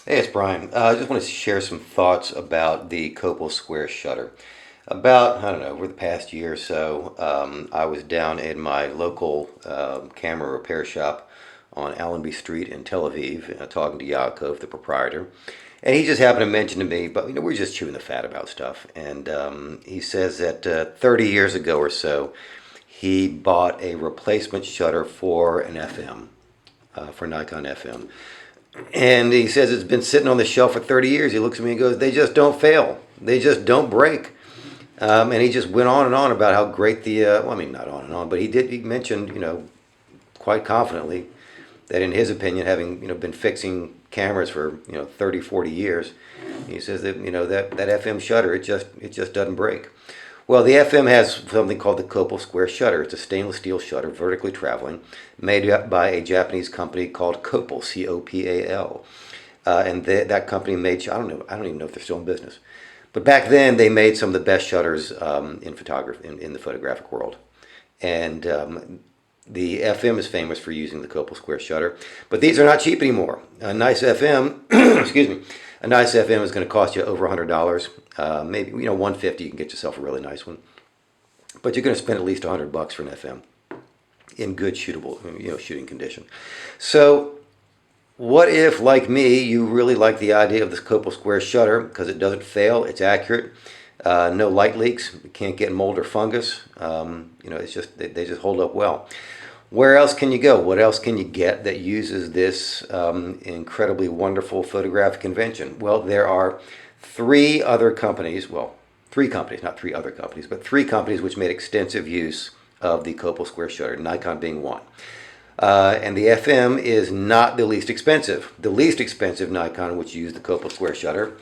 Hey, it's Brian. I just want to share some thoughts about the Copal Square shutter. About, I don't know, over the past year or so, I was down in my local camera repair shop on Allenby Street in Tel Aviv, talking to Yaakov, the proprietor. And he just happened to mention to me, but we're just chewing the fat about stuff. And he says that 30 years ago or so, he bought a replacement shutter for an FM, for Nikon FM. And he says it's been sitting on the shelf for 30 years. He looks at me and goes, they just don't fail. They just don't break. And he just went on and on about how great well, I mean, not on and on, but he mentioned, quite confidently that in his opinion, having, been fixing cameras for, 30, 40 years, he says that, that FM shutter, it just doesn't break. Well, the FM has something called the Copal Square shutter. It's a stainless steel shutter, vertically traveling, made by a Japanese company called Copal, Copal. And that company made, I don't even know if they're still in business. But back then, they made some of the best shutters in photography, in the photographic world. And the FM is famous for using the Copal Square shutter, but these are not cheap anymore. A nice FM, excuse me, a nice FM is going to cost you over $100. Maybe 150. You can get yourself a really nice one, but you're going to spend at least $100 for an FM in good shootable, shooting condition. So, what if, like me, you really like the idea of this Copal Square shutter because it doesn't fail, it's accurate, no light leaks, you can't get mold or fungus. It's just they just hold up well. Where else can you go? What else can you get that uses this incredibly wonderful photographic invention? Well, there are three other companies, well, three companies, not three other companies, but three companies which made extensive use of the Copal Square shutter, Nikon being one. And the FM is not the least expensive. The least expensive Nikon, which used the Copal Square shutter,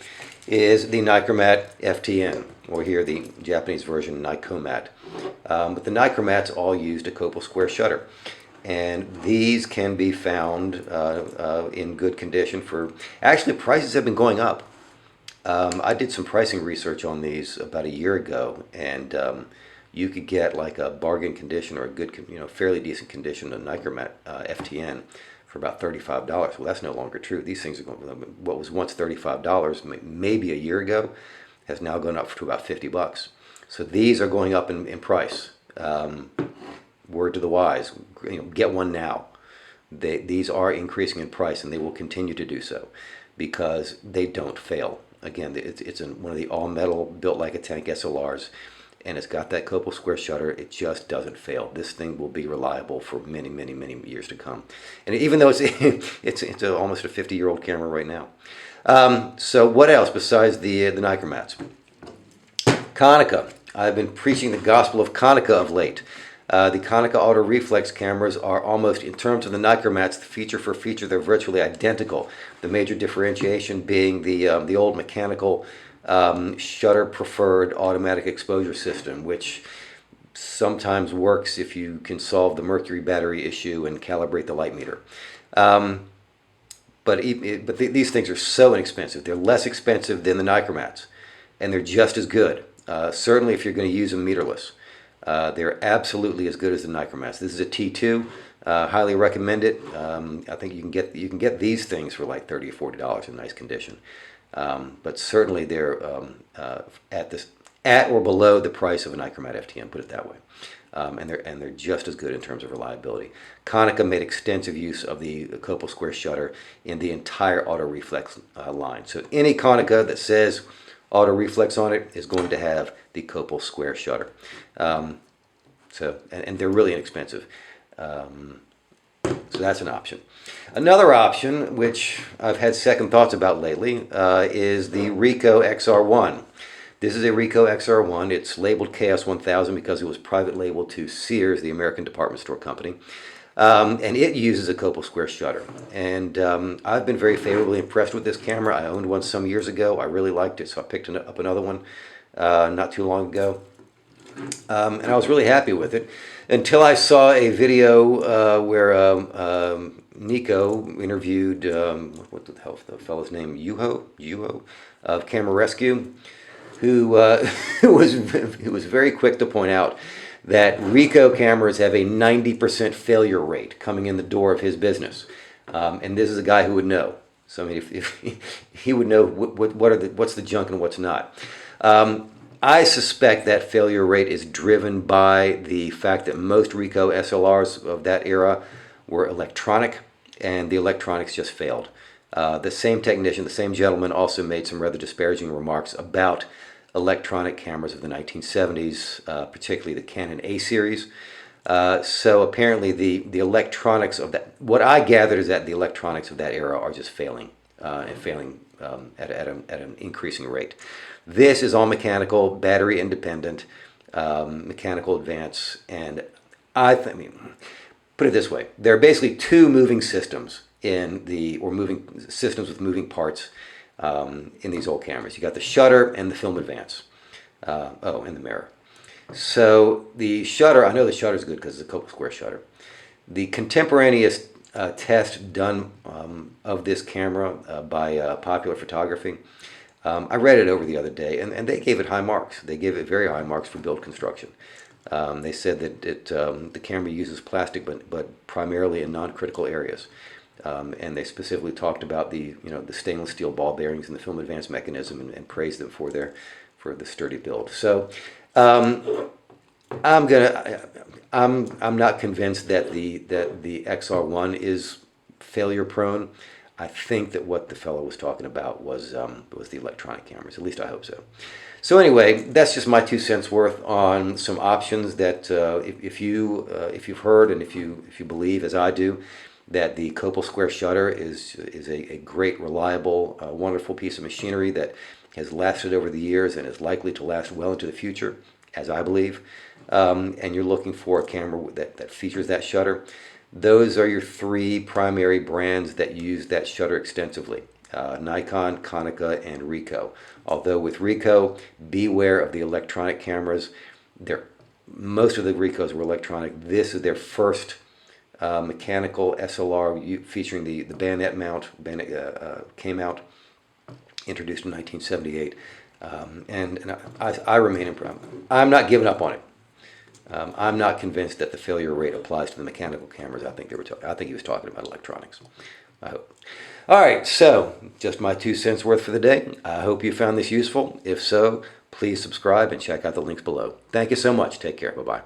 is the Nikkormat FTN, or here the Japanese version Nikkomat. But the Nikkormats all used a Copal Square shutter. And these can be found in good condition for, actually prices have been going up. I did some pricing research on these about a year ago, and you could get like a bargain condition or a good, fairly decent condition of Nikkormat FTN for about $35. Well, that's no longer true. These things are going. What was once $35, maybe a year ago, has now gone up to about $50. So these are going up in price. Word to the wise, get one now. These are increasing in price, and they will continue to do so because they don't fail. Again, it's one of the all-metal, built like a tank SLRs, and it's got that Copal Square shutter. It just doesn't fail. This thing will be reliable for many, many, many years to come. And even though it's almost a 50-year-old camera right now. So what else besides the Nikkormats? Konica. I've been preaching the gospel of Konica of late. The Konica Auto Reflex cameras are almost, in terms of the Nikkormats, feature for feature, they're virtually identical. The major differentiation being the old mechanical shutter preferred automatic exposure system, which sometimes works if you can solve the mercury battery issue and calibrate the light meter. But these things are so inexpensive. They're less expensive than the Nikkormats, and they're just as good. Certainly if you're going to use them meterless. They're absolutely as good as the Nikkormats. This is a T2. Highly recommend it. I think you can get these things for like $30 or $40 in nice condition. But certainly they're at or below the price of a Nikkormat FTN. Put it that way. And they're just as good in terms of reliability. Konica made extensive use of the Copal Square shutter in the entire Auto Reflex line. So any Konica that says Auto Reflex on it is going to have the Copal Square shutter. And they're really inexpensive. So that's an option. Another option, which I've had second thoughts about lately, is the Ricoh XR1. This is a Ricoh XR1. It's labeled KS1000 because it was private labeled to Sears, the American department store company. And it uses a Copal Square shutter. And I've been very favorably impressed with this camera. I owned one some years ago. I really liked it, so I picked up another one not too long ago. And I was really happy with it until I saw a video where Nico interviewed, what the hell the fellow's name, Yuho of Camera Rescue, who was very quick to point out that Ricoh cameras have a 90% failure rate coming in the door of his business. And this is a guy who would know. So I mean, if he would know what's the junk and what's not. I suspect that failure rate is driven by the fact that most Ricoh SLRs of that era were electronic, and the electronics just failed. The same technician, the same gentleman, also made some rather disparaging remarks about electronic cameras of the 1970s, particularly the Canon A series. So apparently the electronics of that, what I gathered is that the electronics of that era are just failing, and failing at an increasing rate. This is all mechanical, battery independent, mechanical advance, and I mean, put it this way: there are basically two moving systems or moving systems with moving parts in these old cameras. You got the shutter and the film advance. And the mirror. So the shutter, I know the shutter is good because it's a Copal Square shutter. The contemporaneous test done of this camera by Popular Photography, I read it over the other day, and they gave it high marks. They gave it very high marks for build construction. They said that the camera uses plastic, but primarily in non-critical areas. And they specifically talked about the stainless steel ball bearings and the film advance mechanism, and praised them for the sturdy build. So I'm not convinced that the XR1 is failure prone. I think that what the fellow was talking about was the electronic cameras. At least I hope so. So anyway, that's just my 2 cents worth on some options that if you've heard and if you believe, as I do, that the Copal Square shutter is a great, reliable, wonderful piece of machinery that has lasted over the years and is likely to last well into the future, as I believe, and you're looking for a camera that features that shutter, those are your 3 primary brands that use that shutter extensively: Nikon, Konica, and Ricoh. Although with Ricoh, beware of the electronic cameras. Most of the Ricohs were electronic. This is their first mechanical SLR featuring the bayonet mount. Came out, introduced in 1978, and I remain impressed. I'm not giving up on it. I'm not convinced that the failure rate applies to the mechanical cameras. I think he was talking about electronics. I hope. All right, so just my 2 cents worth for the day. I hope you found this useful. If so, please subscribe and check out the links below. Thank you so much. Take care. Bye-bye.